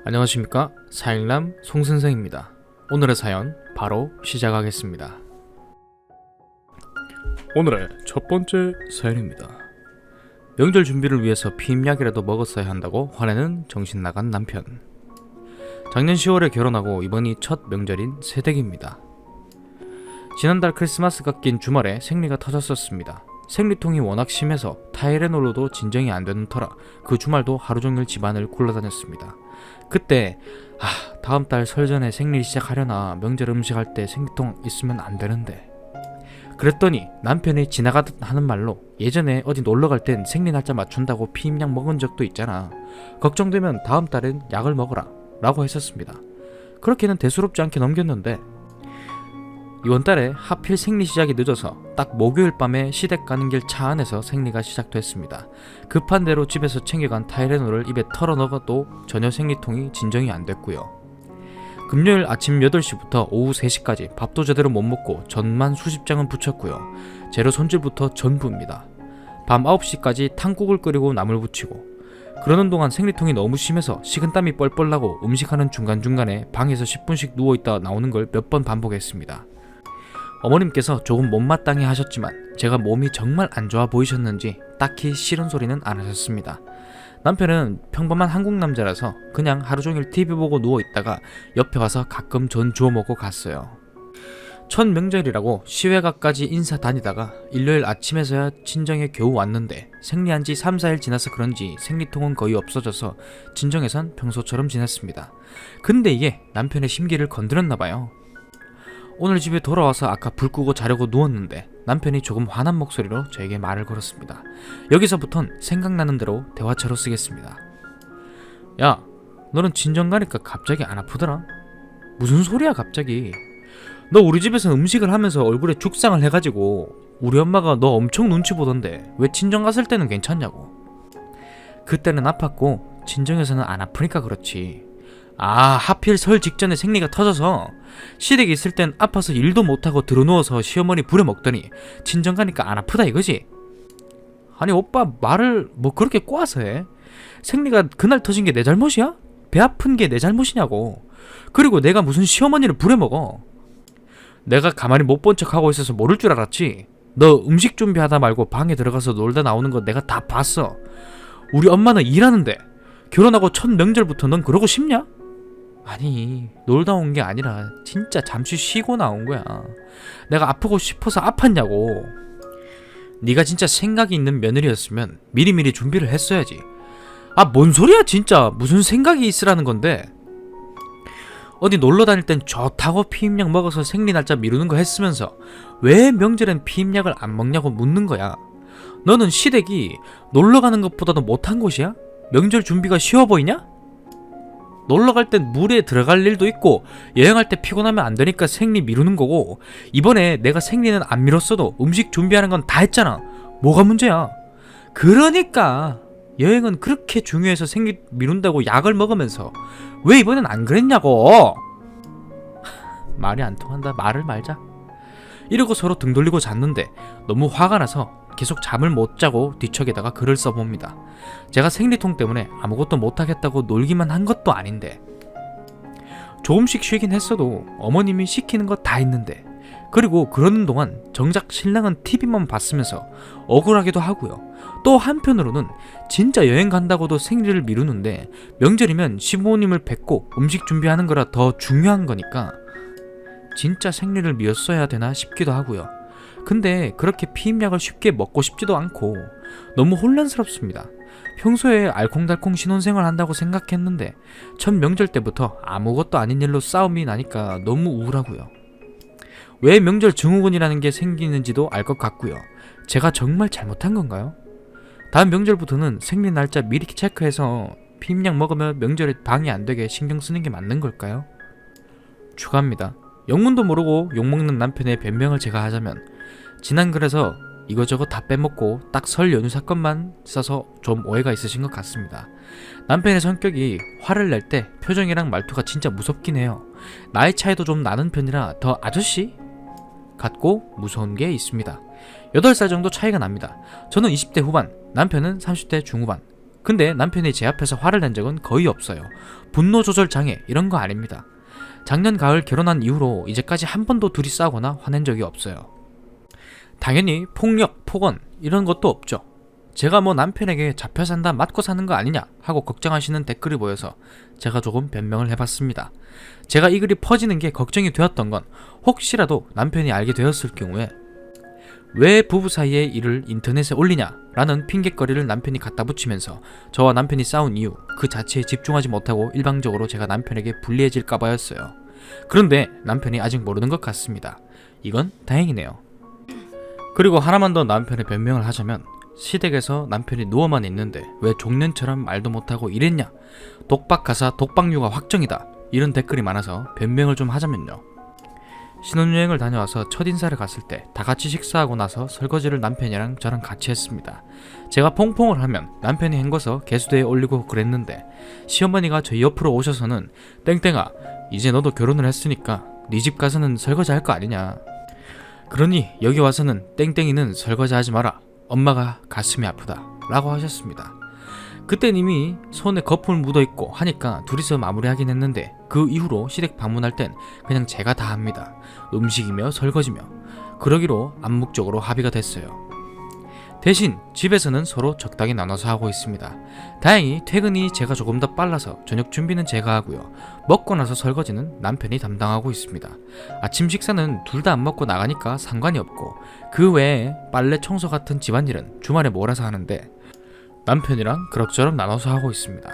안녕하십니까, 사일남 송선생입니다. 오늘의 사연 바로 시작하겠습니다. 오늘의 첫 번째 사연입니다. 명절 준비를 위해서 피임약이라도 먹었어야 한다고 화내는 정신나간 남편. 작년 10월에 결혼하고 이번이 첫 명절인 새댁입니다. 지난달 크리스마스가 낀 주말에 생리가 터졌었습니다. 생리통이 워낙 심해서 타이레놀로도 진정이 안 되는 터라 그 주말도 하루종일 집안을 굴러다녔습니다. 그때 다음 달 설 전에 생리 시작하려나 명절 음식 할 때 생리통 있으면 안 되는데, 그랬더니 남편이 지나가듯 하는 말로 예전에 어디 놀러 갈 땐 생리 날짜 맞춘다고 피임약 먹은 적도 있잖아. 걱정되면 다음 달엔 약을 먹어라 라고 했었습니다. 그렇게는 대수롭지 않게 넘겼는데 이번 달에 하필 생리 시작이 늦어서 딱 목요일 밤에 시댁 가는 길 차 안에서 생리가 시작됐습니다. 급한 대로 집에서 챙겨간 타이레놀을 입에 털어 넣어도 전혀 생리통이 진정이 안 됐고요. 금요일 아침 8시부터 오후 3시까지 밥도 제대로 못 먹고 전만 수십 장은 부쳤고요. 재료 손질부터 전부입니다. 밤 9시까지 탕국을 끓이고 나물 부치고, 그러는 동안 생리통이 너무 심해서 식은땀이 뻘뻘 나고 음식하는 중간중간에 방에서 10분씩 누워있다 나오는 걸 몇 번 반복했습니다. 어머님께서 조금 못마땅해 하셨지만 제가 몸이 정말 안 좋아 보이셨는지 딱히 싫은 소리는 안 하셨습니다. 남편은 평범한 한국 남자라서 그냥 하루종일 TV 보고 누워있다가 옆에 와서 가끔 전 주워 먹고 갔어요. 첫 명절이라고 시외가까지 인사 다니다가 일요일 아침에서야 친정에 겨우 왔는데 생리한 지 3-4일 지나서 그런지 생리통은 거의 없어져서 진정에선 평소처럼 지냈습니다. 근데 이게 남편의 심기를 건드렸나봐요. 오늘 집에 돌아와서 아까 불 끄고 자려고 누웠는데 남편이 조금 화난 목소리로 저에게 말을 걸었습니다. 여기서부턴 생각나는 대로 대화처로 쓰겠습니다. 야, 너는 진정 가니까 갑자기 안 아프더라? 무슨 소리야 갑자기? 너 우리 집에서 음식을 하면서 얼굴에 죽상을 해가지고 우리 엄마가 너 엄청 눈치 보던데 왜 친정 갔을 때는 괜찮냐고. 그때는 아팠고 친정에서는 안 아프니까 그렇지. 하필 설 직전에 생리가 터져서 시댁에 있을 땐 아파서 일도 못하고 들어누워서 시어머니 부려먹더니 친정 가니까 안 아프다 이거지? 아니 오빠 말을 뭐 그렇게 꼬아서 해? 생리가 그날 터진 게 내 잘못이야? 배 아픈 게 내 잘못이냐고. 그리고 내가 무슨 시어머니를 부려먹어. 내가 가만히 못 본 척하고 있어서 모를 줄 알았지? 너 음식 준비하다 말고 방에 들어가서 놀다 나오는 거 내가 다 봤어. 우리 엄마는 일하는데 결혼하고 첫 명절부터 넌 그러고 싶냐? 아니, 놀다 온 게 아니라 진짜 잠시 쉬고 나온 거야. 내가 아프고 싶어서 아팠냐고. 네가 진짜 생각이 있는 며느리였으면 미리미리 준비를 했어야지. 뭔 소리야 진짜. 무슨 생각이 있으라는 건데. 어디 놀러 다닐 땐 좋다고 피임약 먹어서 생리 날짜 미루는 거 했으면서 왜 명절엔 피임약을 안 먹냐고 묻는 거야. 너는 시댁이 놀러 가는 것보다도 못한 곳이야? 명절 준비가 쉬워 보이냐? 놀러 갈 땐 물에 들어갈 일도 있고 여행할 때 피곤하면 안 되니까 생리 미루는 거고, 이번에 내가 생리는 안 미뤘어도 음식 준비하는 건 다 했잖아. 뭐가 문제야? 그러니까 여행은 그렇게 중요해서 생리 미룬다고 약을 먹으면서 왜 이번엔 안 그랬냐고. 말이 안 통한다. 말을 말자. 이러고 서로 등 돌리고 잤는데 너무 화가 나서 계속 잠을 못 자고 뒤척에다가 글을 써봅니다. 제가 생리통 때문에 아무것도 못하겠다고 놀기만 한 것도 아닌데, 조금씩 쉬긴 했어도 어머님이 시키는 거 다 했는데, 그리고 그러는 동안 정작 신랑은 TV만 봤으면서 억울하기도 하고요. 또 한편으로는 진짜 여행 간다고도 생리를 미루는데 명절이면 시부모님을 뵙고 음식 준비하는 거라 더 중요한 거니까 진짜 생리를 미뤘어야 되나 싶기도 하고요. 근데 그렇게 피임약을 쉽게 먹고 싶지도 않고 너무 혼란스럽습니다. 평소에 알콩달콩 신혼생활 한다고 생각했는데 첫 명절 때부터 아무것도 아닌 일로 싸움이 나니까 너무 우울하고요. 왜 명절 증후군이라는 게 생기는지도 알 것 같고요. 제가 정말 잘못한 건가요? 다음 명절부터는 생리 날짜 미리 체크해서 피임약 먹으면 명절에 방해 안 되게 신경 쓰는 게 맞는 걸까요? 추가합니다. 영문도 모르고 욕먹는 남편의 변명을 제가 하자면, 지난 글에서 이거저거 다 빼먹고 딱 설 연휴 사건만 써서 좀 오해가 있으신 것 같습니다. 남편의 성격이 화를 낼 때 표정이랑 말투가 진짜 무섭긴 해요. 나이 차이도 좀 나는 편이라 더 아저씨? 같고 무서운 게 있습니다. 8살 정도 차이가 납니다. 저는 20대 후반, 남편은 30대 중후반. 근데 남편이 제 앞에서 화를 낸 적은 거의 없어요. 분노 조절 장애 이런 거 아닙니다. 작년 가을 결혼한 이후로 이제까지 한 번도 둘이 싸우거나 화낸 적이 없어요. 당연히 폭력, 폭언 이런 것도 없죠. 제가 뭐 남편에게 잡혀 산다 맞고 사는 거 아니냐 하고 걱정하시는 댓글이 보여서 제가 조금 변명을 해봤습니다. 제가 이 글이 퍼지는 게 걱정이 되었던 건 혹시라도 남편이 알게 되었을 경우에 왜 부부 사이의 일을 인터넷에 올리냐 라는 핑곗거리를 남편이 갖다 붙이면서 저와 남편이 싸운 이유 그 자체에 집중하지 못하고 일방적으로 제가 남편에게 불리해질까봐였어요. 그런데 남편이 아직 모르는 것 같습니다. 이건 다행이네요. 그리고 하나만 더 남편의 변명을 하자면 시댁에서 남편이 누워만 있는데 왜 종년처럼 말도 못하고 이랬냐, 독박가사 독박류가 확정이다 이런 댓글이 많아서 변명을 좀 하자면요. 신혼여행을 다녀와서 첫인사를 갔을 때 다같이 식사하고 나서 설거지를 남편이랑 저랑 같이 했습니다. 제가 퐁퐁을 하면 남편이 헹궈서 개수대에 올리고 그랬는데 시어머니가 저희 옆으로 오셔서는 땡땡아 이제 너도 결혼을 했으니까 네 집 가서는 설거지 할 거 아니냐, 그러니 여기 와서는 땡땡이는 설거지 하지 마라, 엄마가 가슴이 아프다 라고 하셨습니다. 그땐 이미 손에 거품 묻어있고 하니까 둘이서 마무리하긴 했는데 그 이후로 시댁 방문할 땐 그냥 제가 다 합니다. 음식이며 설거지며. 그러기로 암묵적으로 합의가 됐어요. 대신 집에서는 서로 적당히 나눠서 하고 있습니다. 다행히 퇴근이 제가 조금 더 빨라서 저녁 준비는 제가 하고요. 먹고 나서 설거지는 남편이 담당하고 있습니다. 아침 식사는 둘 다 안 먹고 나가니까 상관이 없고 그 외에 빨래 청소 같은 집안일은 주말에 몰아서 하는데 남편이랑 그럭저럭 나눠서 하고 있습니다.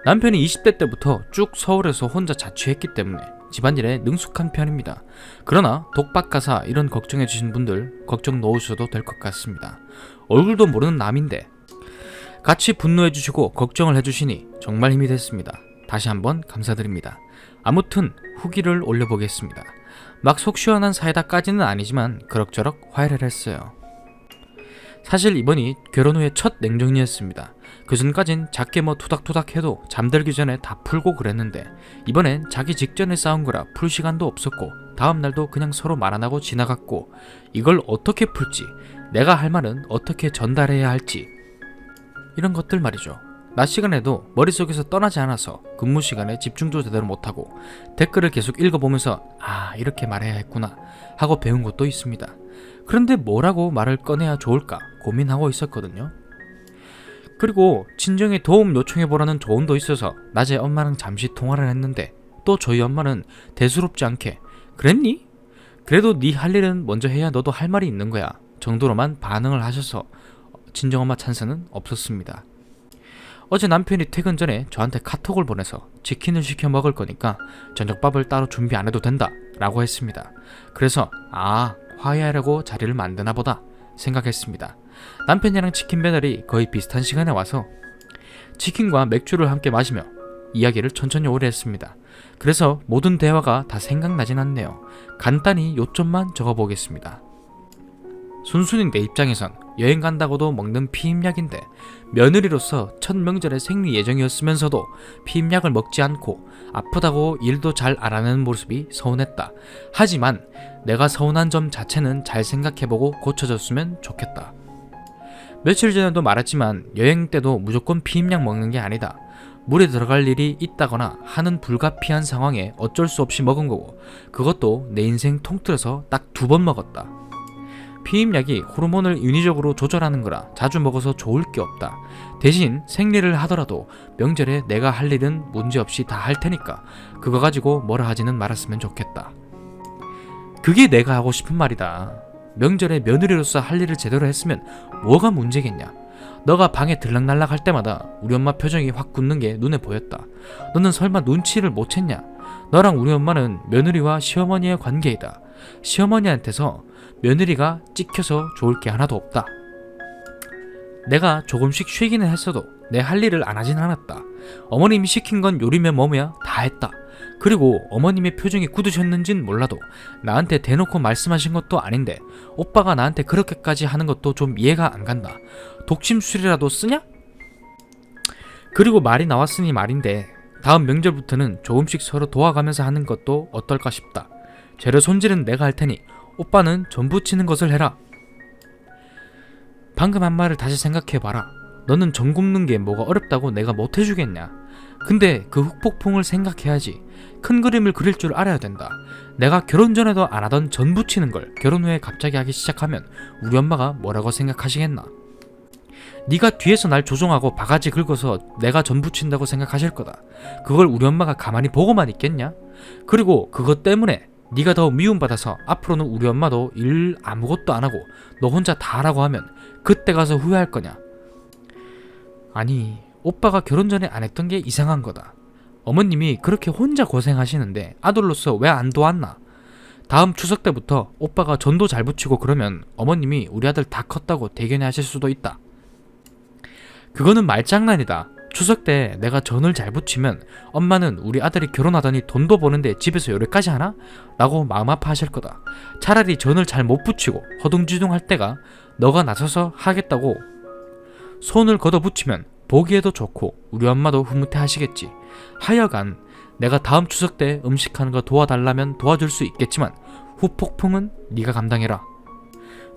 남편이 20대 때부터 쭉 서울에서 혼자 자취했기 때문에 집안일에 능숙한 편입니다. 그러나 독박가사 이런 걱정해주신 분들 걱정 놓으셔도 될 것 같습니다. 얼굴도 모르는 남인데 같이 분노해주시고 걱정을 해주시니 정말 힘이 됐습니다. 다시 한번 감사드립니다. 아무튼 후기를 올려보겠습니다. 막 속 시원한 사이다까지는 아니지만 그럭저럭 화해를 했어요. 사실 이번이 결혼 후에 첫 냉정리였습니다. 그전까진 작게 뭐 투닥투닥 해도 잠들기 전에 다 풀고 그랬는데 이번엔 자기 직전에 싸운 거라 풀 시간도 없었고 다음날도 그냥 서로 말 안 하고 지나갔고 이걸 어떻게 풀지, 내가 할 말은 어떻게 전달해야 할지 이런 것들 말이죠. 낮 시간에도 머릿속에서 떠나지 않아서 근무 시간에 집중도 제대로 못하고 댓글을 계속 읽어보면서 아 이렇게 말해야 했구나 하고 배운 것도 있습니다. 그런데 뭐라고 말을 꺼내야 좋을까 고민하고 있었거든요. 그리고 친정에 도움 요청해보라는 조언도 있어서 낮에 엄마랑 잠시 통화를 했는데 또 저희 엄마는 대수롭지 않게 그랬니? 그래도 네 할 일은 먼저 해야 너도 할 말이 있는 거야 정도로만 반응을 하셔서 친정엄마 찬스는 없었습니다. 어제 남편이 퇴근 전에 저한테 카톡을 보내서 치킨을 시켜 먹을 거니까 저녁밥을 따로 준비 안 해도 된다 라고 했습니다. 그래서 아 화해하려고 자리를 만드나 보다 생각했습니다. 남편이랑 치킨 배달이 거의 비슷한 시간에 와서 치킨과 맥주를 함께 마시며 이야기를 천천히 오래 했습니다. 그래서 모든 대화가 다 생각나진 않네요. 간단히 요점만 적어보겠습니다. 순순히 내 입장에선 여행 간다고도 먹는 피임약인데 며느리로서 첫 명절에 생리 예정이었으면서도 피임약을 먹지 않고 아프다고 일도 잘 안 하는 모습이 서운했다. 하지만 내가 서운한 점 자체는 잘 생각해보고 고쳐졌으면 좋겠다. 며칠 전에도 말했지만 여행 때도 무조건 피임약 먹는 게 아니다. 물에 들어갈 일이 있다거나 하는 불가피한 상황에 어쩔 수 없이 먹은 거고 그것도 내 인생 통틀어서 딱 2번 먹었다. 피임약이 호르몬을 인위적으로 조절하는 거라 자주 먹어서 좋을 게 없다. 대신 생리를 하더라도 명절에 내가 할 일은 문제없이 다 할 테니까 그거 가지고 뭐라 하지는 말았으면 좋겠다. 그게 내가 하고 싶은 말이다. 명절에 며느리로서 할 일을 제대로 했으면 뭐가 문제겠냐. 너가 방에 들락날락 할 때마다 우리 엄마 표정이 확 굳는 게 눈에 보였다. 너는 설마 눈치를 못 챘냐. 너랑 우리 엄마는 며느리와 시어머니의 관계이다. 시어머니한테서 며느리가 찍혀서 좋을 게 하나도 없다. 내가 조금씩 쉬기는 했어도 내 할 일을 안 하진 않았다. 어머님이 시킨 건 요리며 뭐며 다 했다. 그리고 어머님의 표정이 굳으셨는진 몰라도 나한테 대놓고 말씀하신 것도 아닌데 오빠가 나한테 그렇게까지 하는 것도 좀 이해가 안 간다. 독심술이라도 쓰냐? 그리고 말이 나왔으니 말인데 다음 명절부터는 조금씩 서로 도와가면서 하는 것도 어떨까 싶다. 재료 손질은 내가 할 테니 오빠는 전 부치는 것을 해라. 방금 한 말을 다시 생각해봐라. 너는 전 굽는 게 뭐가 어렵다고 내가 못 해주겠냐. 근데 그 훅폭풍을 생각해야지. 큰 그림을 그릴 줄 알아야 된다. 내가 결혼 전에도 안 하던 전 부치는 걸 결혼 후에 갑자기 하기 시작하면 우리 엄마가 뭐라고 생각하시겠나. 네가 뒤에서 날 조종하고 바가지 긁어서 내가 전 부친다고 생각하실 거다. 그걸 우리 엄마가 가만히 보고만 있겠냐? 그리고 그것 때문에 네가 더 미움받아서 앞으로는 우리 엄마도 일 아무것도 안 하고 너 혼자 다 하라고 하면 그때 가서 후회할 거냐? 아니, 오빠가 결혼 전에 안 했던 게 이상한 거다. 어머님이 그렇게 혼자 고생하시는데 아들로서 왜 안 도왔나? 다음 추석 때부터 오빠가 전도 잘 붙이고 그러면 어머님이 우리 아들 다 컸다고 대견해 하실 수도 있다. 그거는 말장난이다. 추석 때 내가 전을 잘 붙이면 엄마는 우리 아들이 결혼하더니 돈도 버는데 집에서 요리까지 하나? 라고 마음 아파하실 거다. 차라리 전을 잘 못 붙이고 허둥지둥할 때가 너가 나서서 하겠다고 손을 걷어붙이면 보기에도 좋고 우리 엄마도 흐뭇해 하시겠지. 하여간 내가 다음 추석 때 음식하는 거 도와달라면 도와줄 수 있겠지만 후폭풍은 네가 감당해라.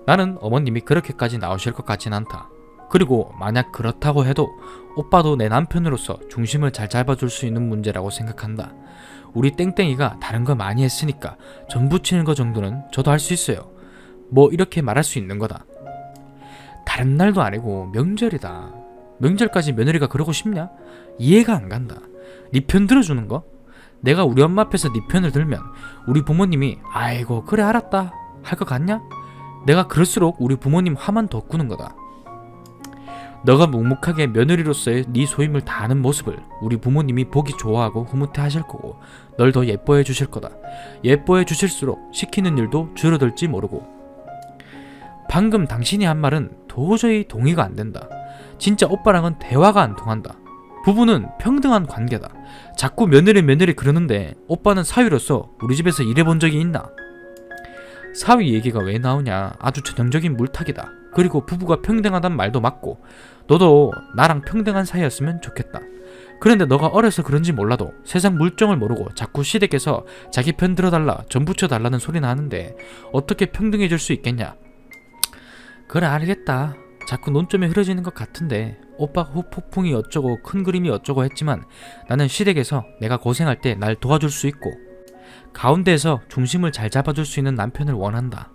나는 어머님이 그렇게까지 나오실 것 같진 않다. 그리고 만약 그렇다고 해도 오빠도 내 남편으로서 중심을 잘 잡아줄 수 있는 문제라고 생각한다. 우리 땡땡이가 다른 거 많이 했으니까 전 부치는 거 정도는 저도 할 수 있어요. 뭐 이렇게 말할 수 있는 거다. 다른 날도 아니고 명절이다. 명절까지 며느리가 그러고 싶냐? 이해가 안 간다. 네 편 들어주는 거? 내가 우리 엄마 앞에서 네 편을 들면 우리 부모님이 아이고 그래 알았다 할 것 같냐? 내가 그럴수록 우리 부모님 화만 더 꾸는 거다. 너가 묵묵하게 며느리로서의 네 소임을 다하는 모습을 우리 부모님이 보기 좋아하고 흐뭇해 하실 거고 널 더 예뻐해 주실 거다. 예뻐해 주실수록 시키는 일도 줄어들지 모르고. 방금 당신이 한 말은 도저히 동의가 안 된다. 진짜 오빠랑은 대화가 안 통한다. 부부는 평등한 관계다. 자꾸 며느리 그러는데 오빠는 사위로서 우리 집에서 일해본 적이 있나? 사위 얘기가 왜 나오냐. 아주 전형적인 물타기다. 그리고 부부가 평등하단 말도 맞고 너도 나랑 평등한 사이였으면 좋겠다. 그런데 너가 어려서 그런지 몰라도 세상 물정을 모르고 자꾸 시댁에서 자기 편 들어달라 전 부쳐달라는 소리나 하는데 어떻게 평등해질 수 있겠냐. 그래 알겠다. 자꾸 논점이 흐려지는 것 같은데 오빠가 후폭풍이 어쩌고 큰 그림이 어쩌고 했지만 나는 시댁에서 내가 고생할 때 날 도와줄 수 있고 가운데에서 중심을 잘 잡아줄 수 있는 남편을 원한다.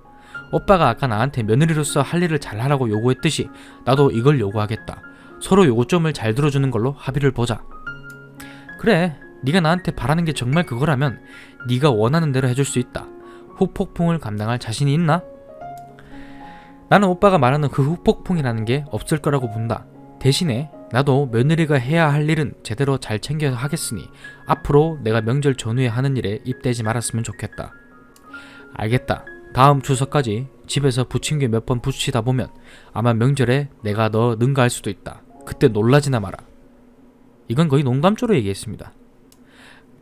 오빠가 아까 나한테 며느리로서 할 일을 잘하라고 요구했듯이 나도 이걸 요구하겠다. 서로 요구점을 잘 들어주는 걸로 합의를 보자. 그래, 네가 나한테 바라는 게 정말 그거라면 네가 원하는 대로 해줄 수 있다. 후폭풍을 감당할 자신이 있나? 나는 오빠가 말하는 그 후폭풍이라는 게 없을 거라고 본다. 대신에 나도 며느리가 해야 할 일은 제대로 잘 챙겨서 하겠으니 앞으로 내가 명절 전후에 하는 일에 입대지 말았으면 좋겠다. 알겠다. 다음 추석까지 집에서 부침개 몇 번 부치다 보면 아마 명절에 내가 너 능가할 수도 있다. 그때 놀라지나 마라. 이건 거의 농담조로 얘기했습니다.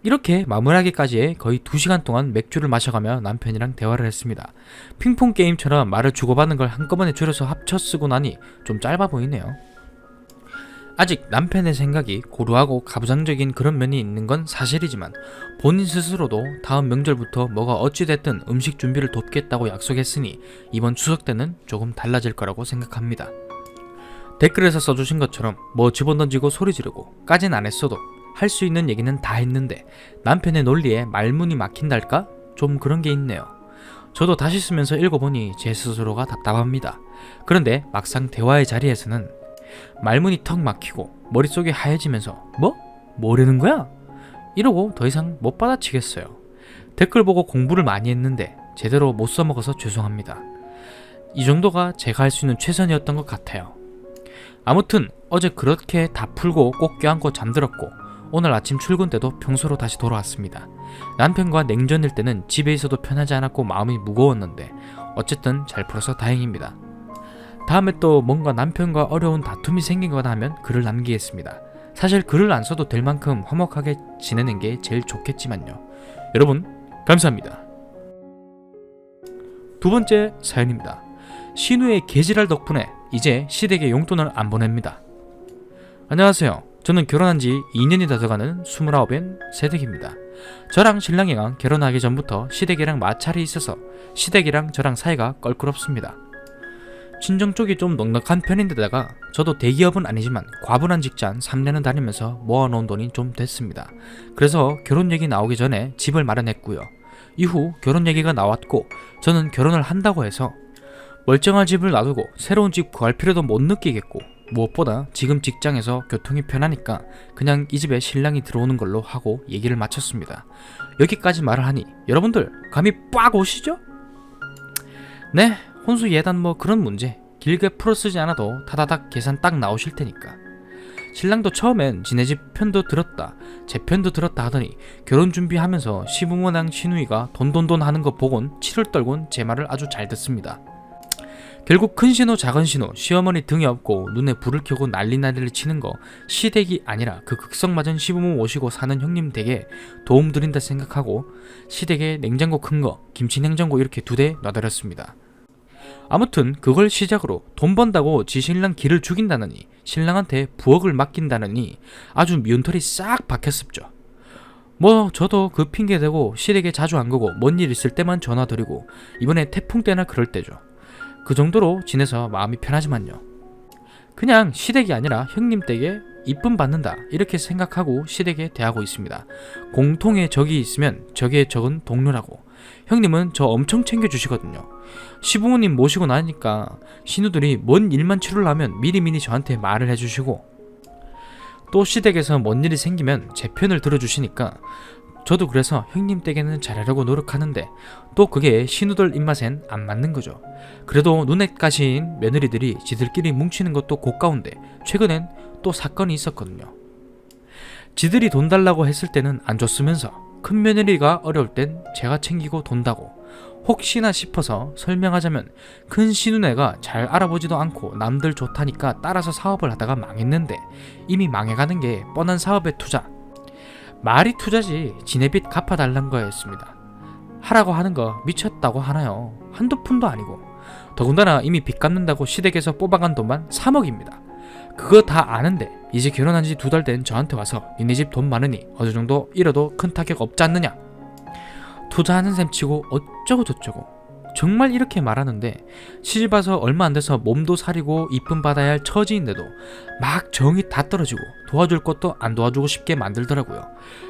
이렇게 마무리하기까지의 거의 2시간 동안 맥주를 마셔가며 남편이랑 대화를 했습니다. 핑퐁 게임처럼 말을 주고받는 걸 한꺼번에 줄여서 합쳐 쓰고 나니 좀 짧아 보이네요. 아직 남편의 생각이 고루하고 가부장적인 그런 면이 있는 건 사실이지만 본인 스스로도 다음 명절부터 뭐가 어찌됐든 음식 준비를 돕겠다고 약속했으니 이번 추석 때는 조금 달라질 거라고 생각합니다. 댓글에서 써주신 것처럼 뭐 집어던지고 소리 지르고 까진 안 했어도 할 수 있는 얘기는 다 했는데 남편의 논리에 말문이 막힌달까? 좀 그런 게 있네요. 저도 다시 쓰면서 읽어보니 제 스스로가 답답합니다. 그런데 막상 대화의 자리에서는 말문이 턱 막히고 머릿속이 하얘지면서 뭐? 뭐라는 거야? 이러고 더 이상 못 받아치겠어요. 댓글 보고 공부를 많이 했는데 제대로 못 써먹어서 죄송합니다. 이 정도가 제가 할 수 있는 최선이었던 것 같아요. 아무튼 어제 그렇게 다 풀고 꼭 껴안고 잠들었고 오늘 아침 출근 때도 평소로 다시 돌아왔습니다. 남편과 냉전일 때는 집에 있어도 편하지 않았고 마음이 무거웠는데 어쨌든 잘 풀어서 다행입니다. 다음에 또 뭔가 남편과 어려운 다툼이 생긴 거나 하면 글을 남기겠습니다. 사실 글을 안 써도 될 만큼 화목하게 지내는 게 제일 좋겠지만요. 여러분 감사합니다. 두 번째 사연입니다. 신우의 개지랄 덕분에 이제 시댁에 용돈을 안 보냅니다. 안녕하세요. 저는 결혼한 지 2년이 다 돼가는 29인 새댁입니다. 저랑 신랑이랑 결혼하기 전부터 시댁이랑 마찰이 있어서 시댁이랑 저랑 사이가 껄끄럽습니다. 친정 쪽이 좀 넉넉한 편인데다가 저도 대기업은 아니지만 과분한 직장 3년은 다니면서 모아놓은 돈이 좀 됐습니다. 그래서 결혼 얘기 나오기 전에 집을 마련했고요. 이후 결혼 얘기가 나왔고 저는 결혼을 한다고 해서 멀쩡한 집을 놔두고 새로운 집 구할 필요도 못 느끼겠고 무엇보다 지금 직장에서 교통이 편하니까 그냥 이 집에 신랑이 들어오는 걸로 하고 얘기를 마쳤습니다. 여기까지 말을 하니 여러분들 감이 빡 오시죠? 네, 혼수 예단 뭐 그런 문제 길게 풀어쓰지 않아도 타다닥 계산 딱 나오실 테니까. 신랑도 처음엔 지네 집 편도 들었다 제 편도 들었다 하더니 결혼 준비하면서 시부모랑 시누이가 돈돈돈 하는 거 보곤 치를 떨곤 제 말을 아주 잘 듣습니다. 결국 큰 신호 작은 신호 시어머니 등에 업고 눈에 불을 켜고 난리난리를 치는 거 시댁이 아니라 그 극성맞은 시부모 모시고 사는 형님 댁에 도움 드린다 생각하고 시댁에 냉장고 큰 거 김치 냉장고 이렇게 2대 놔드렸습니다. 아무튼 그걸 시작으로 돈 번다고 지 신랑 기를 죽인다느니 신랑한테 부엌을 맡긴다느니 아주 미운털이 싹 박혔습죠. 뭐 저도 그 핑계 대고 시댁에 자주 안 가고 뭔 일 있을 때만 전화 드리고 이번에 태풍 때나 그럴 때죠. 그 정도로 지내서 마음이 편하지만요. 그냥 시댁이 아니라 형님 댁에 이쁨 받는다 이렇게 생각하고 시댁에 대하고 있습니다. 공통의 적이 있으면 적의 적은 동료라고. 형님은 저 엄청 챙겨주시거든요. 시부모님 모시고 나니까 신우들이 뭔 일만 치르려면 미리미리 저한테 말을 해주시고 또 시댁에서 뭔 일이 생기면 제 편을 들어주시니까 저도 그래서 형님 댁에는 잘하려고 노력하는데 또 그게 신우들 입맛엔 안 맞는 거죠. 그래도 눈에 가시인 며느리들이 지들끼리 뭉치는 것도 고가운데 최근엔 또 사건이 있었거든요. 지들이 돈 달라고 했을 때는 안 줬으면서 큰 며느리가 어려울 땐 제가 챙기고 돈다고. 혹시나 싶어서 설명하자면 큰 시누네가 잘 알아보지도 않고 남들 좋다니까 따라서 사업을 하다가 망했는데 이미 망해가는 게 뻔한 사업에 투자. 말이 투자지 지네 빚 갚아달란 거였습니다. 하라고 하는 거 미쳤다고 하나요? 한두 푼도 아니고. 더군다나 이미 빚 갚는다고 시댁에서 뽑아간 돈만 3억입니다. 그거 다 아는데 이제 결혼한 지 2달 된 저한테 와서 니네 집 돈 많으니 어느 정도 잃어도 큰 타격 없지 않느냐. 투자하는 셈 치고 어쩌고 저쩌고. 정말 이렇게 말하는데 시집 와서 얼마 안 돼서 몸도 사리고 이쁨 받아야 할 처지인데도 막 정이 다 떨어지고 도와줄 것도 안 도와주고 싶게 만들더라고요.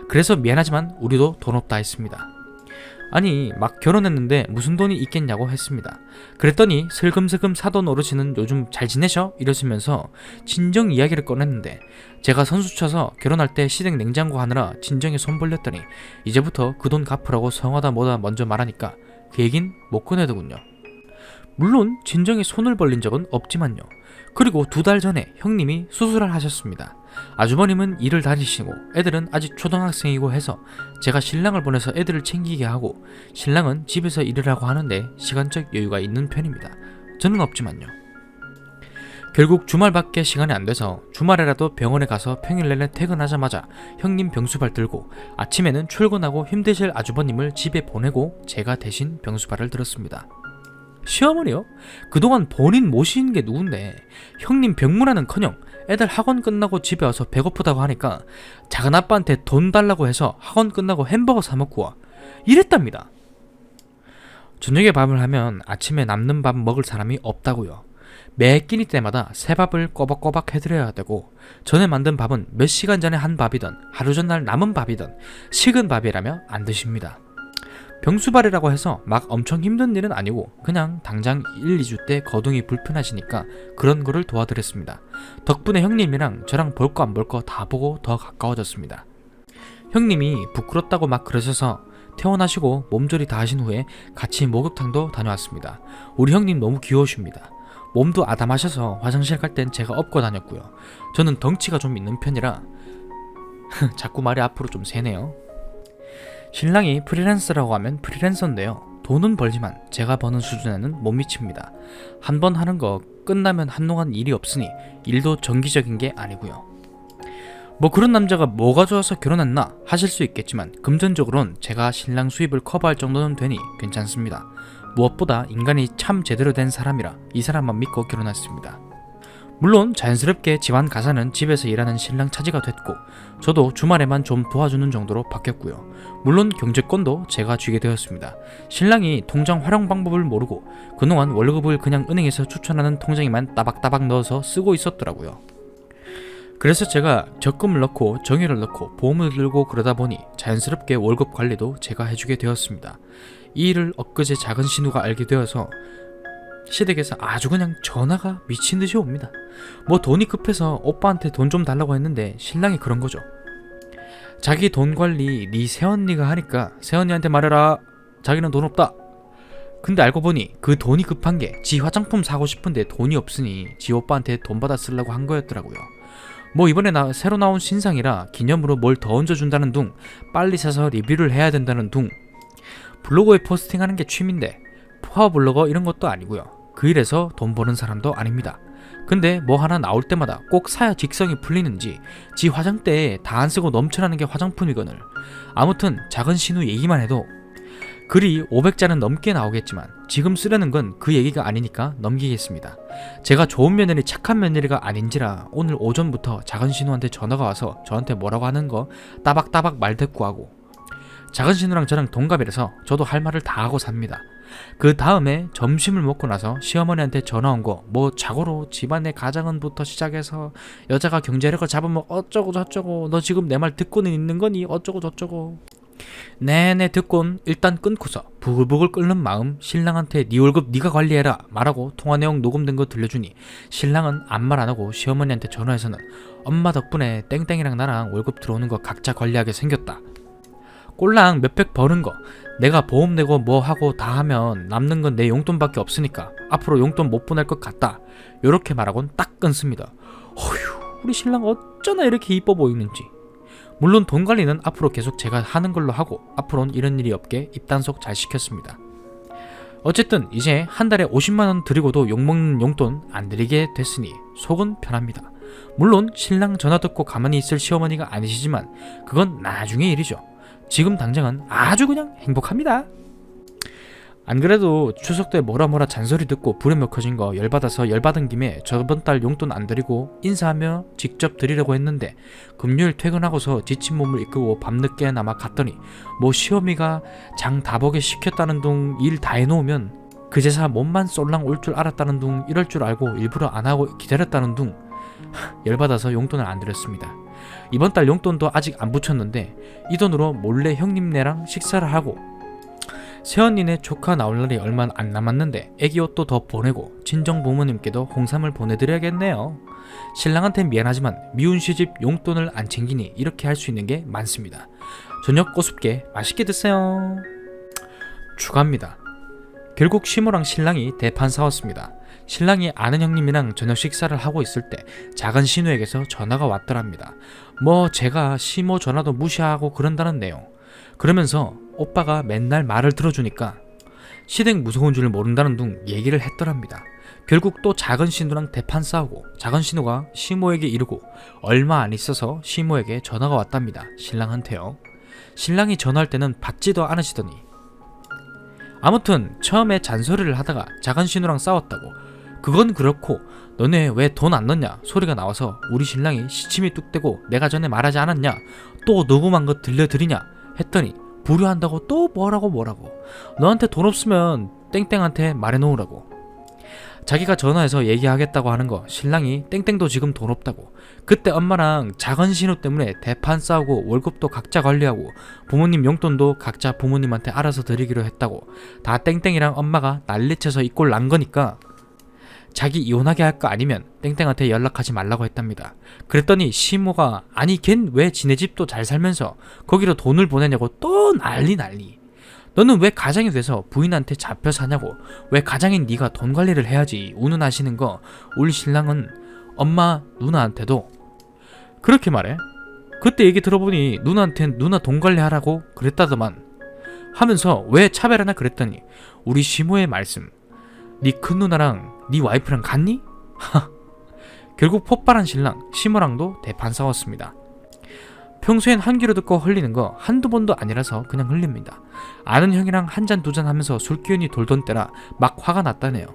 그래서 미안하지만 우리도 돈 없다 했습니다. 아니 막 결혼했는데 무슨 돈이 있겠냐고 했습니다. 그랬더니 슬금슬금 사돈 어르신은 요즘 잘 지내셔? 이러시면서 친정 이야기를 꺼냈는데 제가 선수쳐서 결혼할 때 시댁 냉장고 하느라 친정에 손 벌렸더니 이제부터 그 돈 갚으라고 성하다 뭐다 먼저 말하니까 그 얘긴 못 꺼내더군요. 물론 친정에 손을 벌린 적은 없지만요. 그리고 2달 전에 형님이 수술을 하셨습니다. 아주버님은 일을 다니시고 애들은 아직 초등학생이고 해서 제가 신랑을 보내서 애들을 챙기게 하고 신랑은 집에서 일을 하고 하는데 시간적 여유가 있는 편입니다. 저는 없지만요. 결국 주말밖에 시간이 안 돼서 주말에라도 병원에 가서 평일 내내 퇴근하자마자 형님 병수발 들고 아침에는 출근하고 힘드실 아주버님을 집에 보내고 제가 대신 병수발을 들었습니다. 시어머니요? 그동안 본인 모시는 게 누군데 형님 병문안은커녕 애들 학원 끝나고 집에 와서 배고프다고 하니까 작은아빠한테 돈 달라고 해서 학원 끝나고 햄버거 사 먹고 와 이랬답니다. 저녁에 밥을 하면 아침에 남는 밥 먹을 사람이 없다고요. 매 끼니 때마다 새 밥을 꼬박꼬박 해드려야 되고 전에 만든 밥은 몇 시간 전에 한 밥이든 하루 전날 남은 밥이든 식은 밥이라며 안 드십니다. 병수발이라고 해서 막 엄청 힘든 일은 아니고 그냥 당장 1, 2주 때 거동이 불편하시니까 그런 거를 도와드렸습니다. 덕분에 형님이랑 저랑 볼 거 안 볼 거 다 보고 더 가까워졌습니다. 형님이 부끄럽다고 막 그러셔서 퇴원하시고 몸조리 다 하신 후에 같이 목욕탕도 다녀왔습니다. 우리 형님 너무 귀여우십니다. 몸도 아담하셔서 화장실 갈 땐 제가 업고 다녔고요. 저는 덩치가 좀 있는 편이라 자꾸 말이 앞으로 좀 새네요. 신랑이 프리랜서라고 하면 프리랜서인데요. 돈은 벌지만 제가 버는 수준에는 못 미칩니다. 한 번 하는 거 끝나면 한동안 일이 없으니 일도 정기적인 게 아니고요. 뭐 그런 남자가 뭐가 좋아서 결혼했나 하실 수 있겠지만 금전적으로는 제가 신랑 수입을 커버할 정도는 되니 괜찮습니다. 무엇보다 인간이 참 제대로 된 사람이라 이 사람만 믿고 결혼했습니다. 물론 자연스럽게 집안 가사는 집에서 일하는 신랑 차지가 됐고 저도 주말에만 좀 도와주는 정도로 바뀌었고요. 물론 경제권도 제가 쥐게 되었습니다. 신랑이 통장 활용 방법을 모르고 그동안 월급을 그냥 은행에서 추천하는 통장에만 따박따박 넣어서 쓰고 있었더라고요. 그래서 제가 적금을 넣고 정예를 넣고 보험을 들고 그러다 보니 자연스럽게 월급 관리도 제가 해주게 되었습니다. 이 일을 엊그제 작은 신우가 알게 되어서 시댁에서 아주 그냥 전화가 미친듯이 옵니다. 뭐 돈이 급해서 오빠한테 돈 좀 달라고 했는데 신랑이 그런 거죠. 자기 돈 관리 네 새언니가 하니까 새언니한테 말해라. 자기는 돈 없다. 근데 알고 보니 그 돈이 급한 게 지 화장품 사고 싶은데 돈이 없으니 지 오빠한테 돈 받아 쓰려고 한 거였더라고요. 뭐 이번에 새로 나온 신상이라 기념으로 뭘 더 얹어준다는 둥, 빨리 사서 리뷰를 해야 된다는 둥. 블로그에 포스팅하는 게 취미인데 파워블로거 이런 것도 아니고요. 그 일에서 돈 버는 사람도 아닙니다. 근데 뭐 하나 나올 때마다 꼭 사야 직성이 풀리는지 지 화장대에 다 안 쓰고 넘쳐나는 게 화장품이거늘. 아무튼 작은 신우 얘기만 해도 글이 500자는 넘게 나오겠지만 지금 쓰려는 건 그 얘기가 아니니까 넘기겠습니다. 제가 좋은 며느리 착한 며느리가 아닌지라 오늘 오전부터 작은 신우한테 전화가 와서 저한테 뭐라고 하는 거 따박따박 말대꾸하고 작은 신우랑 저랑 동갑이라서 저도 할 말을 다 하고 삽니다. 그 다음에 점심을 먹고 나서 시어머니한테 전화 온 거 뭐 자고로 집안의 가장은부터 시작해서 여자가 경제력을 잡으면 어쩌고 저쩌고 너 지금 내 말 듣고는 있는 거니 어쩌고 저쩌고 네네 듣곤 일단 끊고서 부글부글 끓는 마음 신랑한테 네 월급 네가 관리해라 말하고 통화 내용 녹음된 거 들려주니 신랑은 아무 말 안하고 시어머니한테 전화해서는 엄마 덕분에 땡땡이랑 나랑 월급 들어오는 거 각자 관리하게 생겼다. 꼴랑 몇백 버는 거 내가 보험 내고 뭐 하고 다 하면 남는 건 내 용돈밖에 없으니까 앞으로 용돈 못 보낼 것 같다. 요렇게 말하곤 딱 끊습니다. 어휴 우리 신랑 어쩌나 이렇게 이뻐 보이는지. 물론 돈 관리는 앞으로 계속 제가 하는 걸로 하고 앞으로는 이런 일이 없게 입단속 잘 시켰습니다. 어쨌든 이제 한 달에 50만원 드리고도 욕먹는 용돈 안 드리게 됐으니 속은 편합니다. 물론 신랑 전화 듣고 가만히 있을 시어머니가 아니시지만 그건 나중의 일이죠. 지금 당장은 아주 그냥 행복합니다. 안 그래도 추석 때 뭐라 잔소리 듣고 부려먹 커진 거 열받아서 열받은 김에 저번 달 용돈 안 드리고 인사하며 직접 드리려고 했는데 금요일 퇴근하고서 지친 몸을 이끌고 밤늦게나마 갔더니 뭐 시어미가 장 다 보게 시켰다는 둥 일 다 해놓으면 그제사 몸만 쏠랑 올 줄 알았다는 둥 이럴 줄 알고 일부러 안 하고 기다렸다는 둥 열받아서 용돈을 안 드렸습니다. 이번 달 용돈도 아직 안 붙였는데 이 돈으로 몰래 형님네랑 식사를 하고 새언니네 조카 나올 날이 얼마 안 남았는데 애기 옷도 더 보내고 친정 부모님께도 홍삼을 보내드려야겠네요. 신랑한텐 미안하지만 미운 시집 용돈을 안 챙기니 이렇게 할 수 있는 게 많습니다. 저녁 꼬숩게 맛있게 드세요. 추가합니다. 결국 시모랑 신랑이 대판 싸웠습니다. 신랑이 아는 형님이랑 저녁 식사를 하고 있을 때 작은 신우에게서 전화가 왔더랍니다. 뭐 제가 시모 전화도 무시하고 그런다는 내용. 그러면서 오빠가 맨날 말을 들어주니까 시댁 무서운 줄 모른다는 둥 얘기를 했더랍니다. 결국 또 작은 신우랑 대판 싸우고 작은 신우가 시모에게 이르고 얼마 안 있어서 시모에게 전화가 왔답니다. 신랑한테요. 신랑이 전화할 때는 받지도 않으시더니 아무튼 처음에 잔소리를 하다가 작은 신우랑 싸웠다고 그건 그렇고 너네 왜 돈 안 넣냐 소리가 나와서 우리 신랑이 시침이 뚝대고 내가 전에 말하지 않았냐 또 녹음한 거 들려드리냐 했더니 불효한다고 또 뭐라고 너한테 돈 없으면 땡땡한테 말해놓으라고. 자기가 전화해서 얘기하겠다고 하는 거 신랑이 땡땡도 지금 돈 없다고 그때 엄마랑 작은 신우 때문에 대판 싸우고 월급도 각자 관리하고 부모님 용돈도 각자 부모님한테 알아서 드리기로 했다고 다 땡땡이랑 엄마가 난리쳐서 이 꼴 난 거니까 자기 이혼하게 할 거 아니면 땡땡한테 연락하지 말라고 했답니다. 그랬더니 시모가 아니 걘 왜 지네 집도 잘 살면서 거기로 돈을 보내냐고 또 난리. 너는 왜 가장이 돼서 부인한테 잡혀 사냐고 왜 가장인 네가 돈 관리를 해야지 운운하시는 거 우리 신랑은 엄마 누나한테도 그렇게 말해. 그때 얘기 들어보니 누나한텐 누나 돈 관리하라고 그랬다더만 하면서 왜 차별하나 그랬더니 우리 시모의 말씀 네 큰누나랑 네 와이프랑 같니? 결국 폭발한 신랑 시모랑도 대판 싸웠습니다. 평소엔 한 귀로 듣고 흘리는 거 한두 번도 아니라서 그냥 흘립니다. 아는 형이랑 한 잔 두 잔 하면서 술 기운이 돌던 때라 막 화가 났다네요.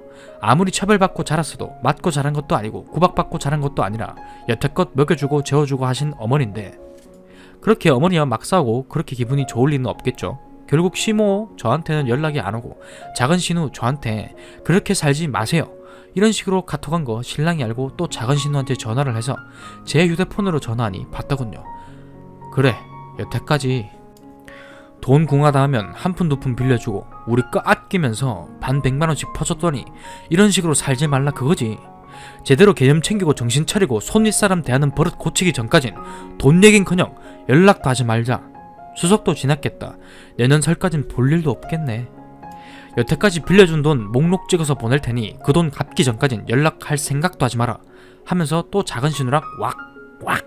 아무리 처벌받고 자랐어도 맞고 자란 것도 아니고 구박받고 자란 것도 아니라 여태껏 먹여주고 재워주고 하신 어머니인데 그렇게 어머니와 막 싸우고 그렇게 기분이 좋을 리는 없겠죠. 결국 시모 저한테는 연락이 안 오고 작은 신우 저한테 그렇게 살지 마세요 이런 식으로 카톡한 거 신랑이 알고 또 작은 신우한테 전화를 해서 제 휴대폰으로 전화하니 받더군요. 그래 여태까지 돈 궁하다 하면 한 푼 두 푼 빌려주고 우리 거 아끼면서 반 100만원씩 퍼줬더니 이런 식으로 살지 말라 그거지. 제대로 개념 챙기고 정신 차리고 손 윗사람 대하는 버릇 고치기 전까진 돈 얘긴커녕 연락도 하지 말자. 추석도 지났겠다. 내년 설까진 볼 일도 없겠네. 여태까지 빌려준 돈 목록 찍어서 보낼 테니 그 돈 갚기 전까진 연락할 생각도 하지 마라 하면서 또 작은 신우랑 왁왁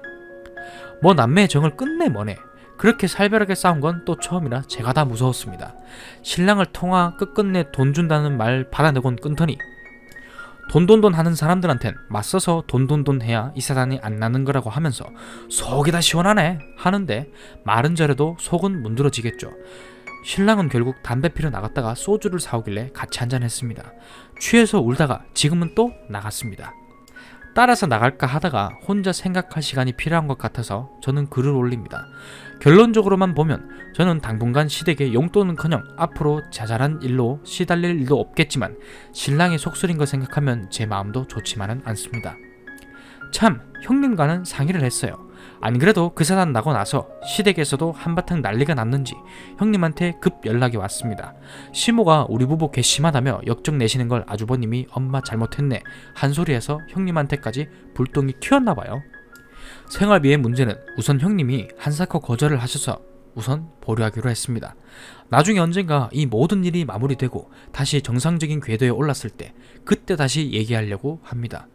뭐 남매의 정을 끝내 뭐네. 그렇게 살벌하게 싸운 건 또 처음이라 제가 다 무서웠습니다. 신랑을 통화 끝끝내 돈 준다는 말 받아내곤 끊더니 돈돈돈 하는 사람들한텐 맞서서 돈돈돈 해야 이 사단이 안 나는 거라고 하면서 속이 다 시원하네 하는데 말은 저래도 속은 문드러지겠죠. 신랑은 결국 담배 피러 나갔다가 소주를 사오길래 같이 한잔했습니다. 취해서 울다가 지금은 또 나갔습니다. 따라서 나갈까 하다가 혼자 생각할 시간이 필요한 것 같아서 저는 글을 올립니다. 결론적으로만 보면 저는 당분간 시댁에 용돈은커녕 앞으로 자잘한 일로 시달릴 일도 없겠지만 신랑의 속술인 거 생각하면 제 마음도 좋지만은 않습니다. 참 형님과는 상의를 했어요. 안 그래도 그 사단 나고 나서 시댁에서도 한바탕 난리가 났는지 형님한테 급 연락이 왔습니다. 시모가 우리 부부 괘씸하다며 역적 내시는 걸 아주버님이 엄마 잘못했네 한 소리에서 형님한테까지 불똥이 튀었나봐요. 생활비의 문제는 우선 형님이 한사코 거절을 하셔서 우선 보류하기로 했습니다. 나중에 언젠가 이 모든 일이 마무리되고 다시 정상적인 궤도에 올랐을 때 그때 다시 얘기하려고 합니다.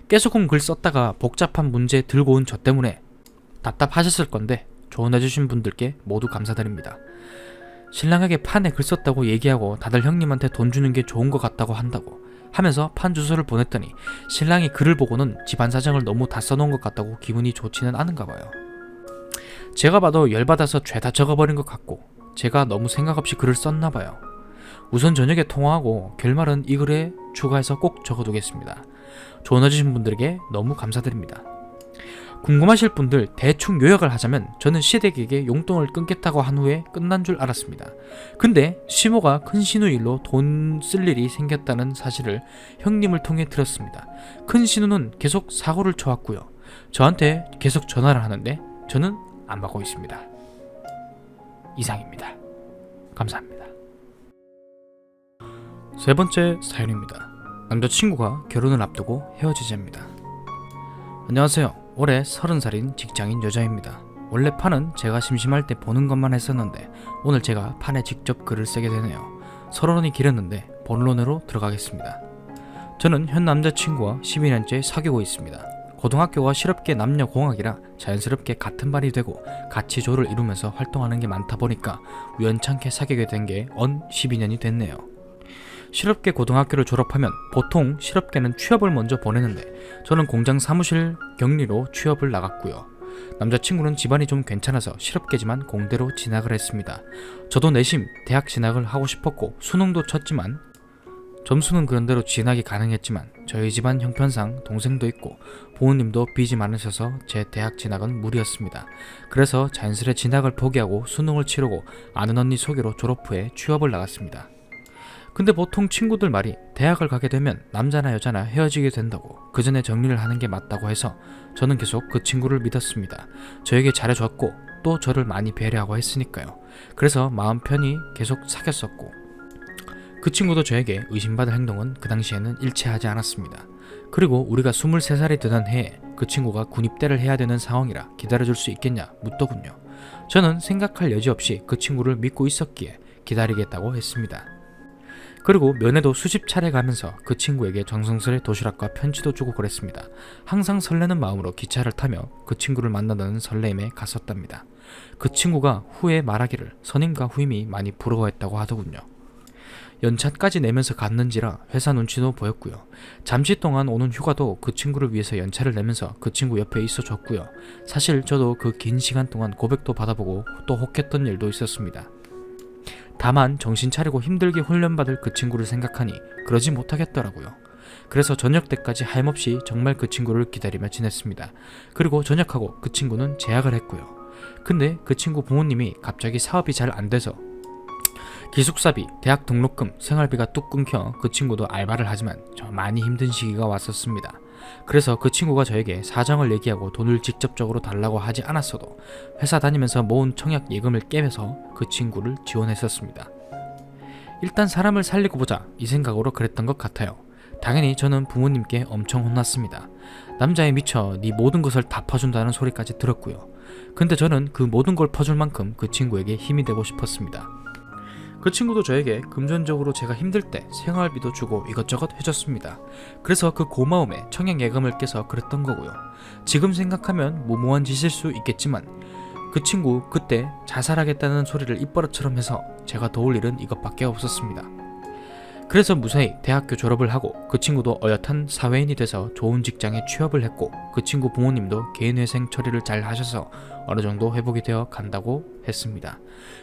깨소금 글 썼다가 복잡한 문제 들고 온 저 때문에 답답하셨을 건데 조언해주신 분들께 모두 감사드립니다. 신랑에게 판에 글 썼다고 얘기하고 다들 형님한테 돈 주는 게 좋은 것 같다고 한다고 하면서 판 주소를 보냈더니 신랑이 글을 보고는 집안 사정을 너무 다 써놓은 것 같다고 기분이 좋지는 않은가 봐요. 제가 봐도 열받아서 죄다 적어버린 것 같고 제가 너무 생각 없이 글을 썼나 봐요. 우선 저녁에 통화하고 결말은 이 글에 추가해서 꼭 적어두겠습니다. 조언해주신 분들에게 너무 감사드립니다. 궁금하실 분들 대충 요약을 하자면 저는 시댁에게 용돈을 끊겠다고 한 후에 끝난 줄 알았습니다. 근데 시모가 큰 신우 일로 돈 쓸 일이 생겼다는 사실을 형님을 통해 들었습니다. 큰 신우는 계속 사고를 쳐왔고요. 저한테 계속 전화를 하는데 저는 안 받고 있습니다. 이상입니다. 감사합니다. 세 번째 사연입니다. 남자친구가 결혼을 앞두고 헤어지자입니다. 안녕하세요. 올해 30살인 직장인 여자입니다. 원래 판은 제가 심심할 때 보는 것만 했었는데 오늘 제가 판에 직접 글을 쓰게 되네요. 서론이 길었는데 본론으로 들어가겠습니다. 저는 현 남자친구와 12년째 사귀고 있습니다. 고등학교가 실업계 남녀공학이라 자연스럽게 같은 반이 되고 같이 조를 이루면서 활동하는 게 많다 보니까 우연찮게 사귀게 된 게 언 12년이 됐네요. 실업계 고등학교를 졸업하면 보통 실업계는 취업을 먼저 보내는데 저는 공장 사무실 격리로 취업을 나갔고요. 남자친구는 집안이 좀 괜찮아서 실업계지만 공대로 진학을 했습니다. 저도 내심 대학 진학을 하고 싶었고 수능도 쳤지만 점수는 그런대로 진학이 가능했지만 저희 집안 형편상 동생도 있고 부모님도 빚이 많으셔서 제 대학 진학은 무리였습니다. 그래서 자연스레 진학을 포기하고 수능을 치르고 아는 언니 소개로 졸업 후에 취업을 나갔습니다. 근데 보통 친구들 말이 대학을 가게 되면 남자나 여자나 헤어지게 된다고 그 전에 정리를 하는 게 맞다고 해서 저는 계속 그 친구를 믿었습니다. 저에게 잘해줬고 또 저를 많이 배려하고 했으니까요. 그래서 마음 편히 계속 사귀었었고 그 친구도 저에게 의심받을 행동은 그 당시에는 일체하지 않았습니다. 그리고 우리가 23살이 되던 해에 그 친구가 군입대를 해야 되는 상황이라 기다려줄 수 있겠냐 묻더군요. 저는 생각할 여지 없이 그 친구를 믿고 있었기에 기다리겠다고 했습니다. 그리고 면회도 수십 차례 가면서 그 친구에게 정성스레 도시락과 편지도 주고 그랬습니다. 항상 설레는 마음으로 기차를 타며 그 친구를 만나는 설레임에 갔었답니다. 그 친구가 후에 말하기를 선임과 후임이 많이 부러워했다고 하더군요. 연차까지 내면서 갔는지라 회사 눈치도 보였고요. 잠시 동안 오는 휴가도 그 친구를 위해서 연차를 내면서 그 친구 옆에 있어줬고요. 사실 저도 그 긴 시간 동안 고백도 받아보고 또 혹했던 일도 있었습니다. 다만 정신 차리고 힘들게 훈련받을 그 친구를 생각하니 그러지 못하겠더라고요. 그래서 저녁 때까지 하염없이 정말 그 친구를 기다리며 지냈습니다. 그리고 전역하고 그 친구는 재학을 했고요. 근데 그 친구 부모님이 갑자기 사업이 잘 안 돼서 기숙사비, 대학 등록금, 생활비가 뚝 끊겨 그 친구도 알바를 하지만 많이 힘든 시기가 왔었습니다. 그래서 그 친구가 저에게 사정을 얘기하고 돈을 직접적으로 달라고 하지 않았어도 회사 다니면서 모은 청약 예금을 깨면서 그 친구를 지원했었습니다. 일단 사람을 살리고 보자 이 생각으로 그랬던 것 같아요. 당연히 저는 부모님께 엄청 혼났습니다. 남자에 미쳐 네 모든 것을 다 퍼준다는 소리까지 들었고요. 근데 저는 그 모든 걸 퍼줄 만큼 그 친구에게 힘이 되고 싶었습니다. 그 친구도 저에게 금전적으로 제가 힘들 때 생활비도 주고 이것저것 해줬습니다. 그래서 그 고마움에 청약 예금을 깨서 그랬던 거고요. 지금 생각하면 무모한 짓일 수 있겠지만 그 친구 그때 자살하겠다는 소리를 입버릇처럼 해서 제가 도울 일은 이것밖에 없었습니다. 그래서 무사히 대학교 졸업을 하고 그 친구도 어엿한 사회인이 돼서 좋은 직장에 취업을 했고 그 친구 부모님도 개인회생 처리를 잘 하셔서 어느 정도 회복이 되어 간다고 했습니다.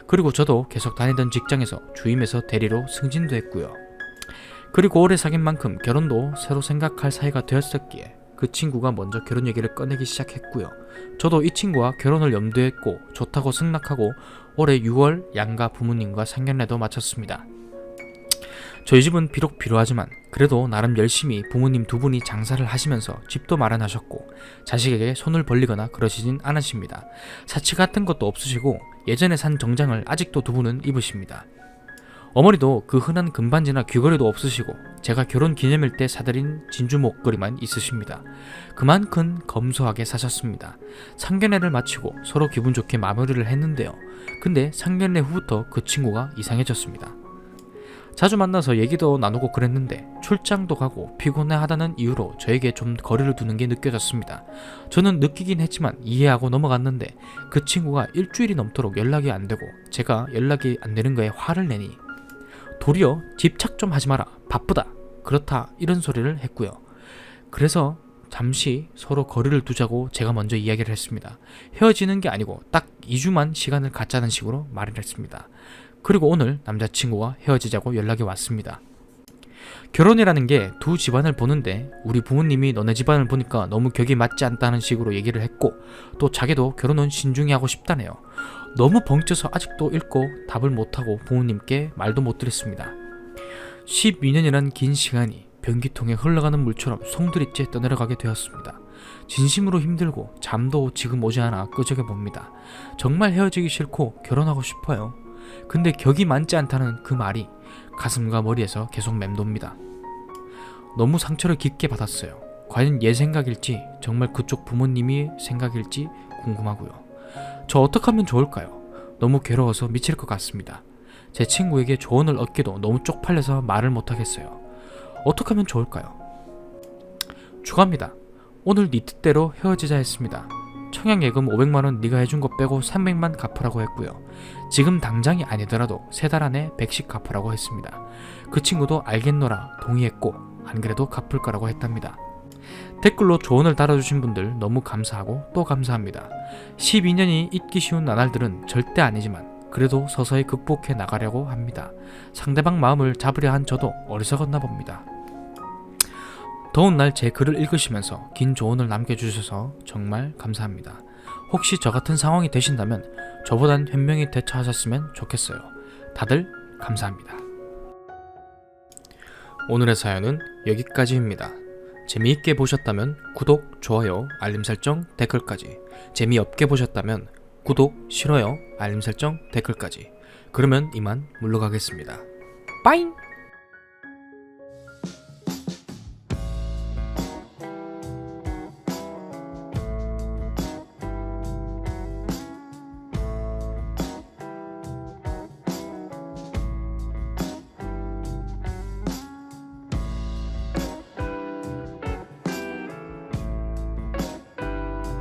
그리고 저도 계속 다니던 직장에서 주임에서 대리로 승진도 했고요. 그리고 오래 사귄 만큼 결혼도 새로 생각할 사이가 되었었기에 그 친구가 먼저 결혼 얘기를 꺼내기 시작했고요. 저도 이 친구와 결혼을 염두에 했고 좋다고 승낙하고 올해 6월 양가 부모님과 상견례도 마쳤습니다. 저희 집은 비록 비루하지만 그래도 나름 열심히 부모님 두 분이 장사를 하시면서 집도 마련하셨고 자식에게 손을 벌리거나 그러시진 않으십니다. 사치 같은 것도 없으시고 예전에 산 정장을 아직도 두 분은 입으십니다. 어머니도 그 흔한 금반지나 귀걸이도 없으시고 제가 결혼 기념일 때 사드린 진주 목걸이만 있으십니다. 그만큼 검소하게 사셨습니다. 상견례를 마치고 서로 기분 좋게 마무리를 했는데요. 근데 상견례 후부터 그 친구가 이상해졌습니다. 자주 만나서 얘기도 나누고 그랬는데 출장도 가고 피곤해하다는 이유로 저에게 좀 거리를 두는 게 느껴졌습니다. 저는 느끼긴 했지만 이해하고 넘어갔는데 그 친구가 일주일이 넘도록 연락이 안 되고 제가 연락이 안 되는 거에 화를 내니 도리어 집착 좀 하지 마라, 바쁘다, 그렇다 이런 소리를 했고요. 그래서 잠시 서로 거리를 두자고 제가 먼저 이야기를 했습니다. 헤어지는 게 아니고 딱 2주만 시간을 갖자는 식으로 말을 했습니다. 그리고 오늘 남자친구와 헤어지자고 연락이 왔습니다. 결혼이라는 게 두 집안을 보는데 우리 부모님이 너네 집안을 보니까 너무 격이 맞지 않다는 식으로 얘기를 했고 또 자기도 결혼은 신중히 하고 싶다네요. 너무 벙쪄서 아직도 읽고 답을 못하고 부모님께 말도 못 드렸습니다. 12년이란 긴 시간이 변기통에 흘러가는 물처럼 송두리째 떠내려가게 되었습니다. 진심으로 힘들고 잠도 지금 오지 않아 끄적여봅니다. 정말 헤어지기 싫고 결혼하고 싶어요. 근데 격이 많지 않다는 그 말이 가슴과 머리에서 계속 맴돕니다. 너무 상처를 깊게 받았어요. 과연 얘 생각일지 정말 그쪽 부모님이 생각일지 궁금하고요. 저 어떻게 하면 좋을까요? 너무 괴로워서 미칠 것 같습니다. 제 친구에게 조언을 얻기도 너무 쪽팔려서 말을 못하겠어요. 어떻게 하면 좋을까요? 추가합니다. 오늘 네 뜻대로 헤어지자 했습니다. 청약예금 500만원 네가 해준 거 빼고 300만 갚으라고 했고요. 지금 당장이 아니더라도 3달 안에 100씩 갚으라고 했습니다. 그 친구도 알겠노라 동의했고 안 그래도 갚을 거라고 했답니다. 댓글로 조언을 달아주신 분들 너무 감사하고 또 감사합니다. 12년이 잊기 쉬운 나날들은 절대 아니지만 그래도 서서히 극복해 나가려고 합니다. 상대방 마음을 잡으려 한 저도 어리석었나 봅니다. 더운 날 제 글을 읽으시면서 긴 조언을 남겨주셔서 정말 감사합니다. 혹시 저 같은 상황이 되신다면 저보단 현명히 대처하셨으면 좋겠어요. 다들 감사합니다. 오늘의 사연은 여기까지입니다. 재미있게 보셨다면 구독, 좋아요, 알림 설정, 댓글까지. 재미없게 보셨다면 구독, 싫어요, 알림 설정, 댓글까지. 그러면 이만 물러가겠습니다. 빠잉!